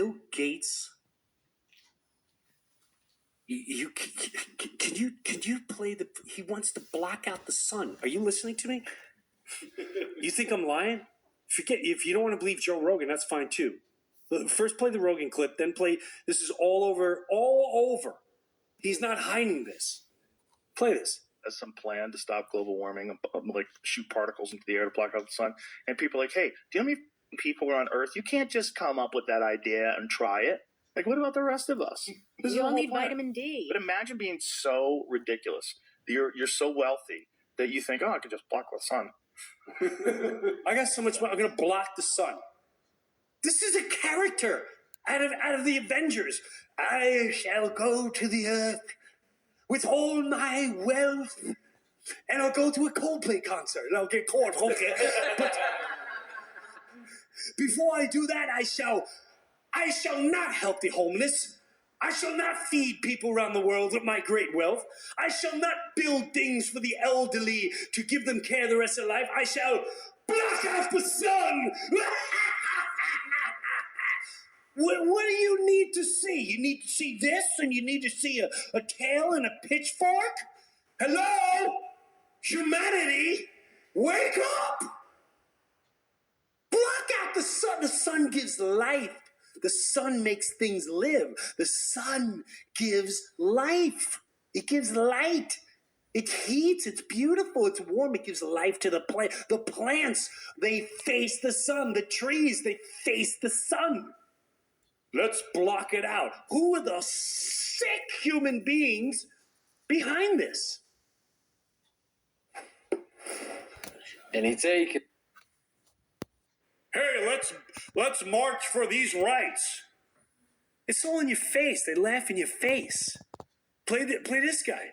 Bill Gates. Can you play the? He wants to block out the sun. Are you listening to me? You think I'm lying? Forget, if you don't want to believe Joe Rogan, that's fine too. First play the Rogan clip, then play. This is all over. He's not hiding this. Play this. As some plan to stop global warming, like shoot particles into the air to block out the sun. And people are like, hey, do you know how many people are on Earth? You can't just come up with that idea and try it. Like, what about the rest of us? You all need vitamin D. But imagine being so ridiculous. You're so wealthy that you think, I could just block the sun. I got so much money, I'm going to block the sun. This is a character out of the Avengers. I shall go to the earth with all my wealth, and I'll go to a Coldplay concert, and I'll get caught. Okay. But before I do that, I shall not help the homeless. I shall not feed people around the world with my great wealth. I shall not build things for the elderly to give them care the rest of their life. I shall block out the sun. What do you need to see? You need to see this, and you need to see a tail and a pitchfork? Hello? Humanity, wake up! Block out the sun. The sun gives life. The sun makes things live. The sun gives life. It gives light. It heats. It's beautiful. It's warm. It gives life to the plant. The plants, they face the sun. The trees, they face the sun. Let's block it out. Who are the sick human beings behind this? Any take? Hey, let's march for these rights. It's all in your face. They laugh in your face. Play this guy.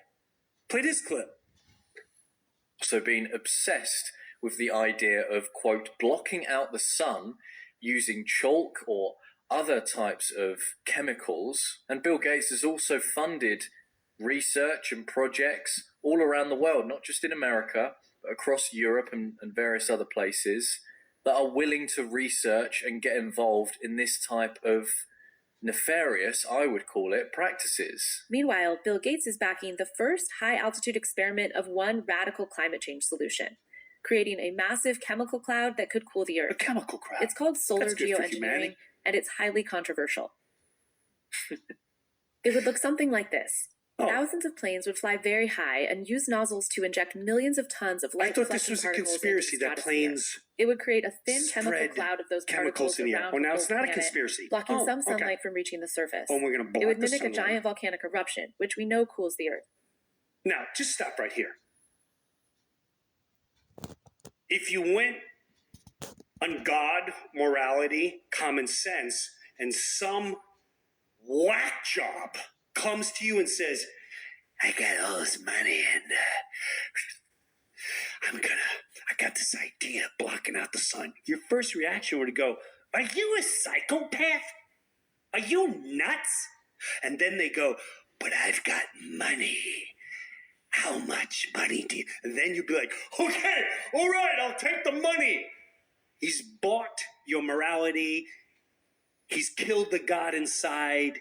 Play this clip. Also been obsessed with the idea of, quote, blocking out the sun using chalk or other types of chemicals. And Bill Gates has also funded research and projects all around the world, not just in America, but across Europe and various other places, that are willing to research and get involved in this type of nefarious, I would call it, practices. Meanwhile, Bill Gates is backing the first high-altitude experiment of one radical climate change solution, creating a massive chemical cloud that could cool the Earth. A chemical cloud. It's called solar That's good for geoengineering, humanity. and it's highly controversial. It would look something like this. Thousands of planes would fly very high and use nozzles to inject millions of tons of light. I thought this was a conspiracy that planes. It would create a thin chemical cloud of those chemicals particles in the air. around Oh, now the it's whole not a planet, conspiracy. blocking some okay. sunlight from reaching the surface. Oh, we're going to block It would the mimic a sunlight. giant volcanic eruption, which we know cools the Earth. Now, just stop right here. If you went on God, morality, common sense, and some whack job comes to you and says, I got all this money and I got this idea of blocking out the sun. Your first reaction would to go, are you a psychopath? Are you nuts? And then they go, but I've got money. How much money do you? And then you'd be like, okay, all right, I'll take the money. He's bought your morality. He's killed the God inside.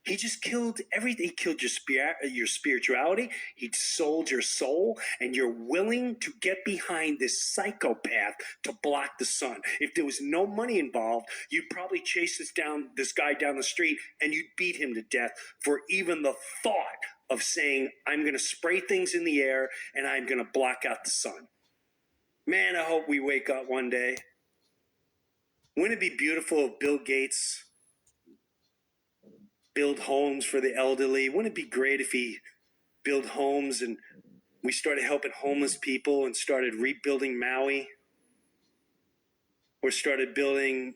He just killed everything. He killed your spirituality. He sold your soul, and you're willing to get behind this psychopath to block the sun. If there was no money involved, you'd probably chase this guy down the street, and you'd beat him to death for even the thought of saying, I'm going to spray things in the air, and I'm going to block out the sun. Man, I hope we wake up one day. Wouldn't it be beautiful if Bill Gates build homes for the elderly? Wouldn't it be great if he built homes and we started helping homeless people and started rebuilding Maui? Or started building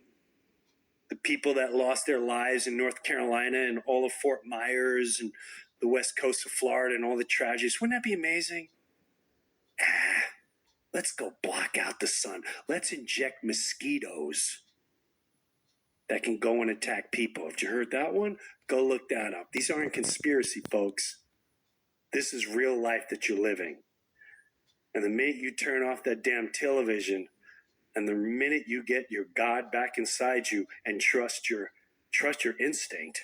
the people that lost their lives in North Carolina and all of Fort Myers and the west coast of Florida and all the tragedies? Wouldn't that be amazing? Let's go block out the sun. Let's inject mosquitoes that can go and attack people. Have you heard that one? Go look that up. These aren't conspiracy, folks. This is real life that you're living. And the minute you turn off that damn television, and the minute you get your God back inside you and trust trust your instinct,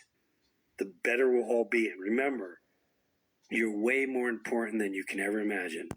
the better we'll all be. And remember, you're way more important than you can ever imagine.